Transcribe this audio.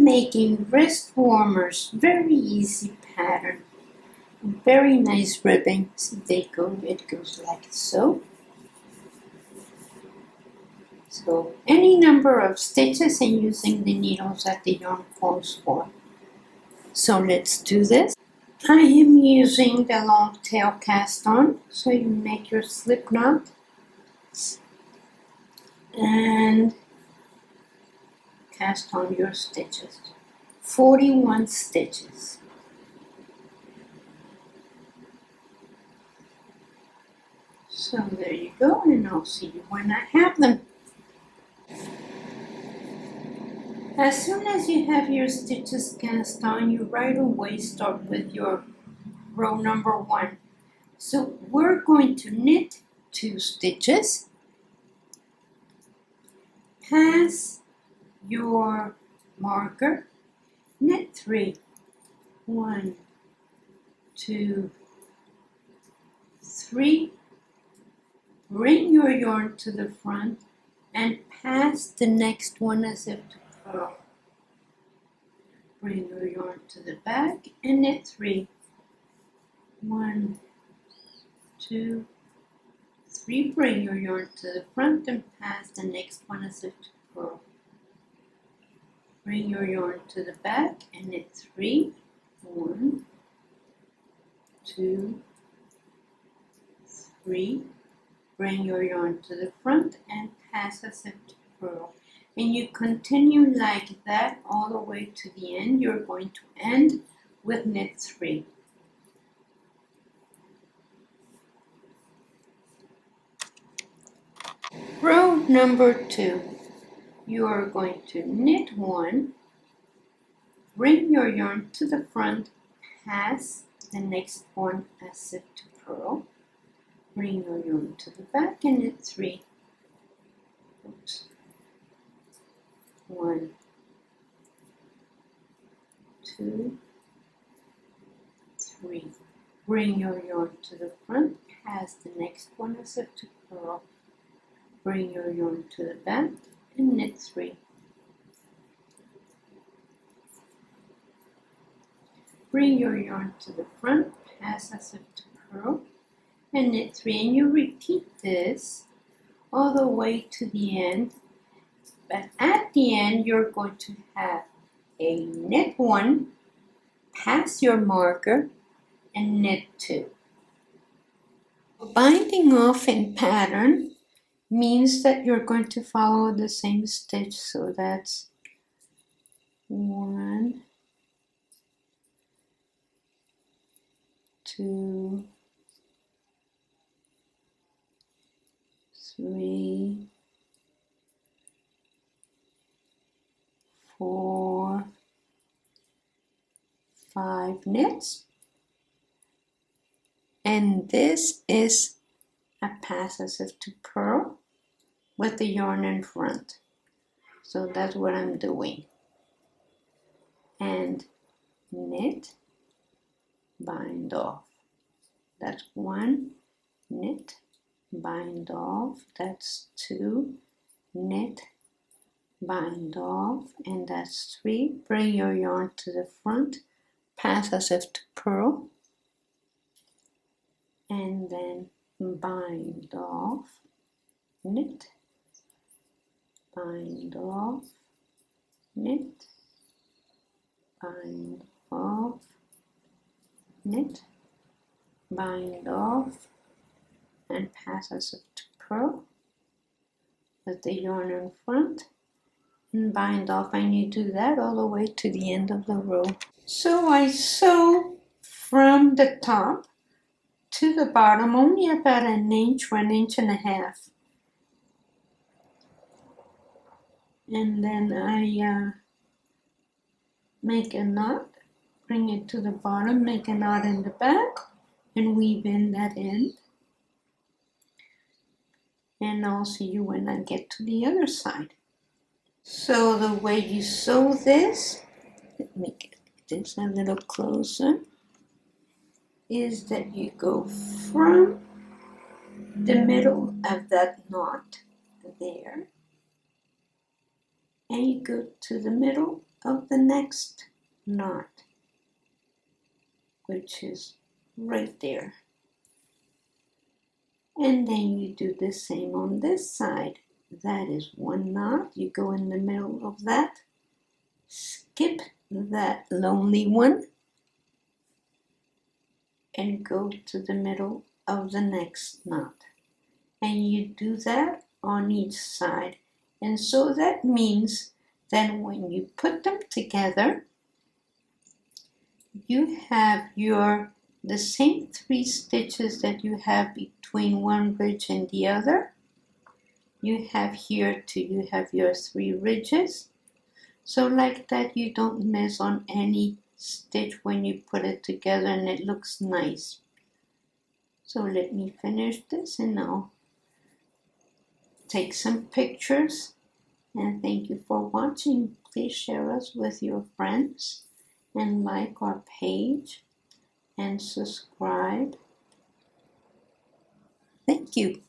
making wrist warmers. Very easy pattern. Very nice ribbing. See, it goes like so. So any number of stitches and using the needles that the yarn calls for. So let's do this. I am using the long tail cast on. So you make your slip knot and cast on your stitches. 41 stitches. So there you go, and I'll see you when I have them. As soon as you have your stitches cast on, you right away start with your row number 1. So we're going to knit 2 stitches, pass your marker, knit 3, 1, 2, 3, bring your yarn to the front and pass the next one as if to purl. Bring your yarn to the back and knit 3, 1, 2, 3, bring your yarn to the front and pass the next one as if to purl. Bring your yarn to the back and knit 3, 1, 2, 3, bring your yarn to the front and pass as if to purl. And you continue like that all the way to the end. You're going to end with knit 3. Row number 2, you are going to knit 1, bring your yarn to the front, pass the next one as if to purl, bring your yarn to the back and knit 3. Oops. 1, 2, 3. Bring your yarn to the front, pass the next one as if to purl, bring your yarn to the back and knit 3. Bring your yarn to the front, pass as if to purl, and knit 3. And you repeat this all the way to the end. But at the end, you're going to have a knit 1, pass your marker, and knit 2. Binding off in pattern means that you're going to follow the same stitch. So that's 1, 2, 3, 4, 5 knits, and this is a pass as if to purl with the yarn in front. So that's what I'm doing. And knit, bind off. That's 1, knit, bind off. That's 2, knit, bind off, and that's 3. Bring your yarn to the front, pass as if to purl, and then bind off, knit, bind off, knit, bind off, knit, bind off, and pass as if to purl with the yarn in front. And bind off, and you do that all the way to the end of the row. So I sew from the top to the bottom only about an inch, 1.5 inches. And then I make a knot, bring it to the bottom, make a knot in the back, and weave in that end. And I'll see you when I get to the other side. So the way you sew this, let me get this a little closer, is that you go from the middle of that knot there, and you go to the middle of the next knot, which is right there. And then you do the same on this side. That is one knot. You go in the middle of that, skip that lonely one, and go to the middle of the next knot. And you do that on each side. And so that means that when you put them together, you have the same 3 stitches that you have between one ridge and the other. You have here too, you have your 3 ridges. So like that you don't miss on any stitch when you put it together, and it looks nice. So let me finish this and I'll take some pictures. And thank you for watching. Please share us with your friends and like our page and subscribe. Thank you.